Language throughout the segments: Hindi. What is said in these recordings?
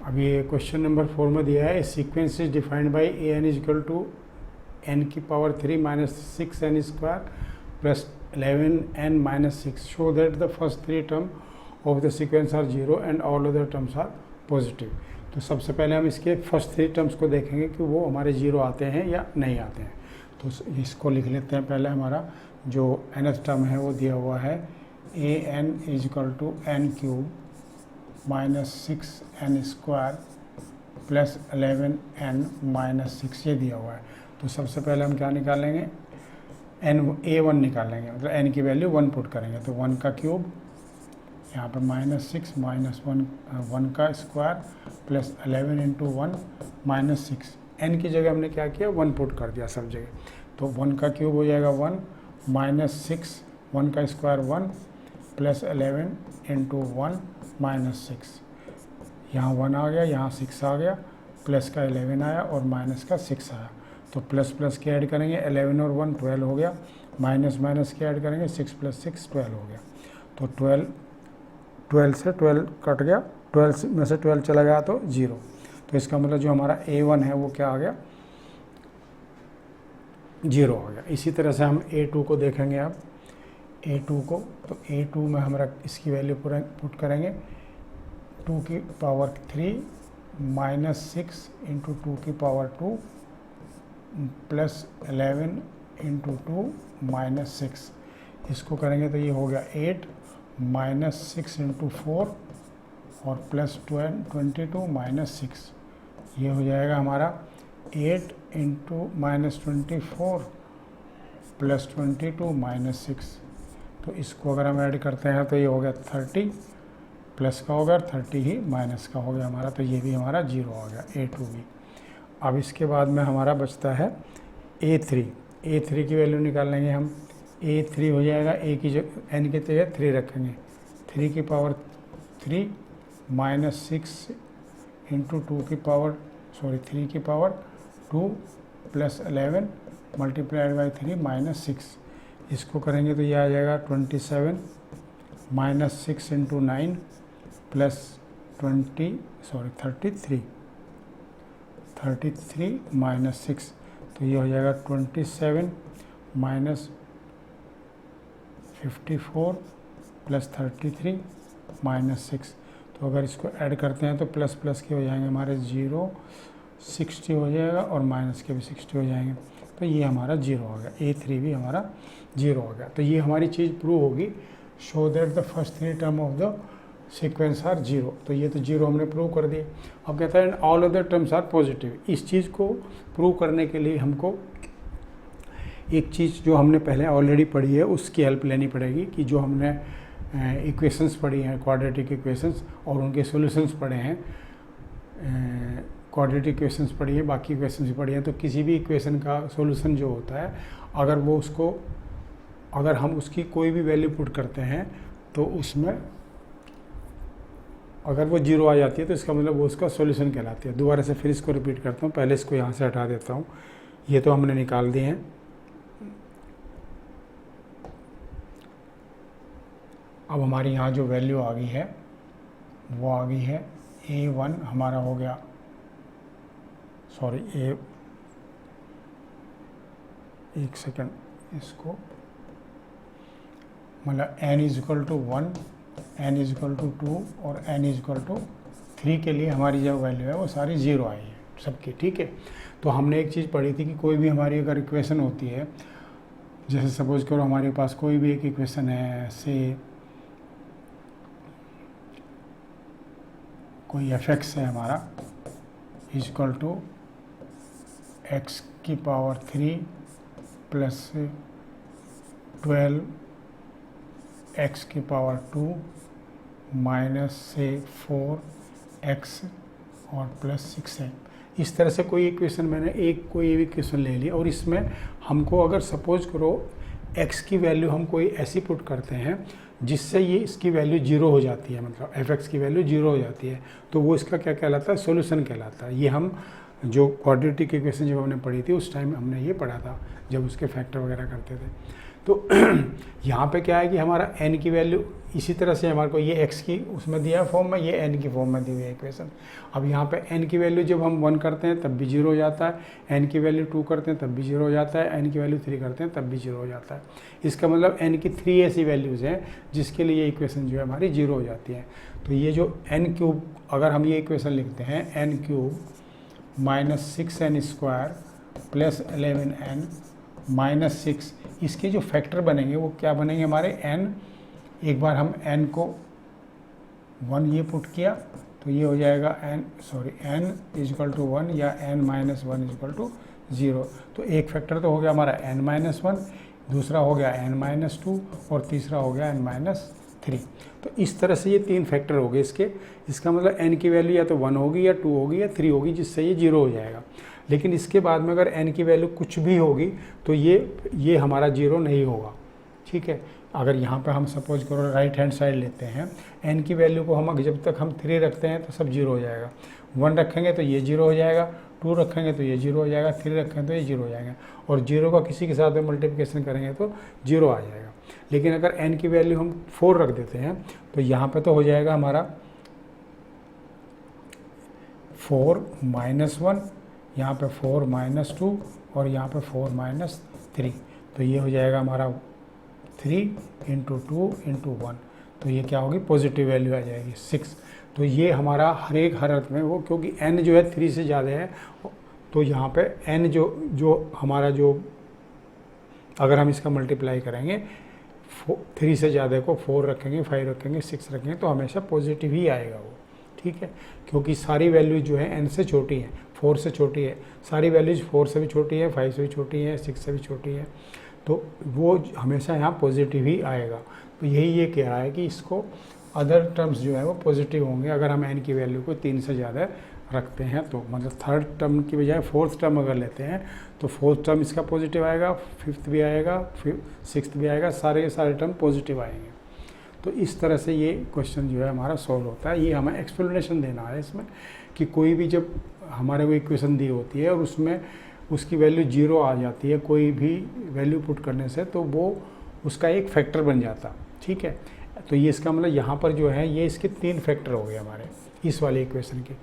अभी ये क्वेश्चन नंबर 4 में दिया है, sequence is defined by a n is equal to n की power 3 minus 6n square plus 11n minus 6 show that the first 3 term of the sequence are 0 and all other terms are positive. तो सबसे पहले हम इसके फर्स्ट 3 टर्म्स को देखेंगे कि वो हमारे 0 आते हैं या नहीं आते हैं। तो इसको लिख लेते हैं। पहले हमारा जो nth टर्म है वो दिया हुआ है a n is equal to n cube minus 6n square plus 11n minus 6, ये दिया हुआ है। तो सबसे पहले हम क्या निकालेंगे, a1 निकालेंगे, मतलब n की वैल्यू 1 पुट करेंगे। तो 1 का क्यूब, यहाँ पर माइनस 6 माइनस 1 का square plus 11 into 1 minus 6। n की जगह हमने क्या किया, 1 पुट कर दिया सब जगह। तो 1 का क्यूब हो जाएगा 1 माइनस 6, 1 का स्क्वायर 1 प्लस 11 इंटू 1 माइनस 6। यहाँ 1 आ गया, यहाँ 6 आ गया, प्लस का 11 आया और माइनस का 6 आया। तो प्लस प्लस के ऐड करेंगे, 11 और 1 12 हो गया, माइनस माइनस के ऐड करेंगे, 6 प्लस 6 12 हो गया। तो 12 से 12 कट गया, 12 में से 12 चला गया तो 0। तो इसका मतलब जो हमारा a1 है वो क्या आ गया, 0 आ गया। इसी तरह से हम a2 को देखेंगे। अब a2 को, तो a2 में हमारा इसकी वैल्यू पुट करेंगे 2 की पावर 3 माइनस 6 इंटू 2 की पावर 2 प्लस 11 इंटू 2 माइनस 6। इसको करेंगे तो ये हो गया 8 माइनस 6 इंटू 4 और प्लस 22 माइनस 6। ये हो जाएगा हमारा 8 इंटू माइनस 24 प्लस 22 माइनस 6। तो इसको अगर हम ऐड करते हैं तो ये हो गया 30 प्लस का हो गया 30 ही माइनस का हो गया हमारा। तो ये भी हमारा 0 आ गया, a2 भी। अब इसके बाद में हमारा बचता है a3। a3 की वैल्यू निकाल लेंगे हम। a3 हो जाएगा, a की जगह n की जगह 3 रखेंगे, 3 की पावर 3 माइनस 6 इंटू 3 की power 2 plus 11 multiplied by 3 minus 6। इसको करेंगे तो ये आ जाएगा 27 माइनस 6 इंटू 9 प्लस 33 माइनस 6। तो ये हो जाएगा 27 माइनस 54 प्लस 33 माइनस 6। तो अगर इसको ऐड करते हैं तो प्लस प्लस के हो जाएंगे हमारे 0, 60 हो जाएगा और माइनस के भी 60 हो जाएंगे। तो ये हमारा 0 हो गया, a3 भी हमारा 0 हो गया। तो ये हमारी चीज़ प्रूव होगी, show that the first 3 term of the sequence are 0। तो ये तो 0 हमने प्रूव कर दिया। अब कहता है all other terms are positive. इस चीज़ को प्रूव करने के लिए हमको एक चीज़ जो हमने पहले ऑलरेडी पढ़ी है उसकी हेल्प लेनी पड़ेगी, कि जो हमने इक्वेशंस पढ़ी हैं, क्वाड्रेटिक इक्वेशंस, और उनके सॉल्यूशंस पढ़े हैं। क्वाड्रेटिक इक्वेशंस पढ़ी है, बाकी इक्वेशंस भी पढ़ी हैं। तो किसी भी इक्वेशन का सॉल्यूशन जो होता है, अगर हम उसकी कोई भी वैल्यू पुट करते हैं तो उसमें अगर वो 0 आ जाती है तो इसका मतलब वो उसका सॉल्यूशन कहलाती है। दोबारा से फिर इसको रिपीट करता हूँ, पहले इसको यहाँ से हटा देता हूँ। ये तो हमने निकाल दिए हैं। अब हमारी यहाँ जो वैल्यू आ गई है वो आ गई है a1 हमारा हो गया, एक सेकेंड, इसको मतलब n is equal to 1, n is equal to 2 और n इज इक्वल टू 3 के लिए हमारी जो वैल्यू है वो सारी 0 आई है सबकी, ठीक है। तो हमने एक चीज़ पढ़ी थी कि कोई भी हमारी अगर इक्वेशन होती है, जैसे सपोज करो हमारे पास कोई भी एक इक्वेशन है, से कोई fx है हमारा इज इक्वल टू x की पावर 3 प्लस 12 x की पावर 2 माइनस से 4x और प्लस 6 है। इस तरह से कोई इक्वेशन मैंने कोई भी इक्वेशन ले ली, और इसमें हमको अगर सपोज करो x की वैल्यू हम कोई ऐसी पुट करते हैं जिससे ये इसकी वैल्यू 0 हो जाती है, मतलब fx की वैल्यू 0 हो जाती है, तो वो इसका क्या कहलाता है, सॉल्यूशन कहलाता है। ये हम जो क्वाड्रेटिक इक्वेशन जब हमने पढ़ी थी उस टाइम हमने ये पढ़ा था, जब उसके फैक्टर वगैरह करते थे। तो यहाँ पे क्या है कि हमारा n की वैल्यू इसी तरह से हमारे को ये x की उसमें दिया है फॉर्म में, ये n की फॉर्म में दी हुई है इक्वेशन। अब यहाँ पे n की वैल्यू जब हम 1 करते हैं तब भी 0 हो जाता है, n की वैल्यू 2 करते हैं तब भी 0 हो जाता है, n की वैल्यू 3 करते हैं तब भी 0 हो जाता है। इसका मतलब n की 3 ऐसी वैल्यूज़ हैं जिसके लिए ये इक्वेशन जो है हमारी 0 हो जाती है। तो ये जो n क्यूब, अगर हम ये इक्वेशन लिखते हैं n cube minus 6n square plus 11n minus 6, इसके जो फैक्टर बनेंगे वो क्या बनेंगे हमारे n, एक बार हम n को 1 ये पुट किया तो ये हो जाएगा n इजकल टू 1 या n माइनस 1 इजकल टू 0। तो एक फैक्टर तो हो गया हमारा n माइनस 1, दूसरा हो गया n माइनस 2 और तीसरा हो गया n माइनस 3। तो इस तरह से ये 3 फैक्टर हो गए इसके। इसका मतलब n की वैल्यू या तो 1 होगी या 2 होगी या 3 होगी, जिससे ये 0 हो जाएगा। लेकिन इसके बाद में अगर n की वैल्यू कुछ भी होगी तो ये हमारा 0 नहीं होगा, ठीक है। अगर यहाँ पे हम सपोज करो राइट हैंड साइड लेते हैं, n की वैल्यू को हम जब तक हम 3 रखते हैं तो सब 0 हो जाएगा, 1 रखेंगे तो ये 0 हो जाएगा, 2 रखेंगे तो ये 0 हो जाएगा, 3 रखेंगे तो ये 0 हो जाएगा, और 0 का किसी के साथ में मल्टीप्लिकेशन करेंगे तो 0 आ जाएगा। लेकिन अगर n की वैल्यू हम 4 रख देते हैं तो यहाँ पे तो हो जाएगा हमारा 4 माइनस 1, यहाँ पे 4 माइनस 2 और यहाँ पे 4 माइनस 3। तो ये हो जाएगा हमारा 3 इंटू 2 इंटू 1, तो ये क्या होगी, पॉजिटिव वैल्यू आ जाएगी 6। तो ये हमारा हर अर्थ में वो, क्योंकि n जो है 3 से ज़्यादा है, तो यहाँ पे n जो हमारा जो अगर हम इसका मल्टीप्लाई करेंगे 3 से ज़्यादा को 4 रखेंगे, 5 रखेंगे, 6 रखेंगे तो हमेशा पॉजिटिव ही आएगा वो, ठीक है। क्योंकि सारी वैल्यूज जो है n से छोटी है, 4 से छोटी है, सारी वैल्यूज 4 से भी छोटी है, 5 से भी छोटी है, 6 से भी छोटी है, तो वो हमेशा यहाँ पॉजिटिव ही आएगा। तो यही ये कह रहा है कि इसको अदर टर्म्स जो है वो पॉजिटिव होंगे अगर हम n की वैल्यू को 3 से ज़्यादा रखते हैं। तो मतलब थर्ड टर्म की बजाय फोर्थ टर्म अगर लेते हैं तो फोर्थ टर्म इसका पॉजिटिव आएगा, फिफ्थ भी आएगा, फिर सिक्स्थ भी आएगा, सारे के सारे टर्म पॉजिटिव आएंगे। तो इस तरह से ये क्वेश्चन जो है हमारा सॉल्व होता है। ये हमें एक्सप्लेनेशन देना है इसमें कि कोई भी जब हमारे को इक्वेशन दी होती है और उसमें उसकी वैल्यू 0 आ जाती है कोई भी वैल्यू पुट करने से, तो वो उसका एक फैक्टर बन जाता, ठीक है। तो ये इसका मतलब यहाँ पर जो है ये इसके 3 फैक्टर हो गए हमारे इस वाले इक्वेशन के।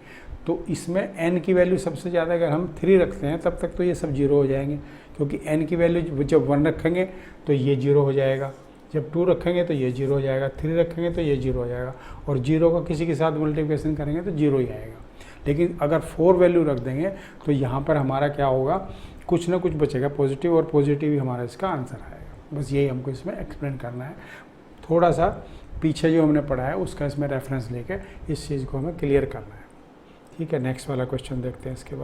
तो इसमें n की वैल्यू सबसे ज़्यादा अगर हम 3 रखते हैं तब तक तो ये सब 0 हो जाएंगे, क्योंकि n की वैल्यू जब 1 रखेंगे तो ये 0 हो जाएगा, जब 2 रखेंगे तो ये 0 हो जाएगा, 3 रखेंगे तो ये 0 हो जाएगा, और 0 का किसी के साथ मल्टीप्लिकेशन करेंगे तो 0 ही आएगा। लेकिन अगर 4 वैल्यू रख देंगे तो यहाँ पर हमारा क्या होगा, कुछ ना कुछ बचेगा पॉजिटिव, और पॉजिटिव ही हमारा इसका आंसर आएगा। बस यही हमको इसमें एक्सप्लेन करना है। थोड़ा सा पीछे जो हमने पढ़ा है उसका इसमें रेफरेंस लेके इस चीज़ को हमें क्लियर करना है, ठीक है। नेक्स्ट वाला क्वेश्चन देखते हैं इसके बाद।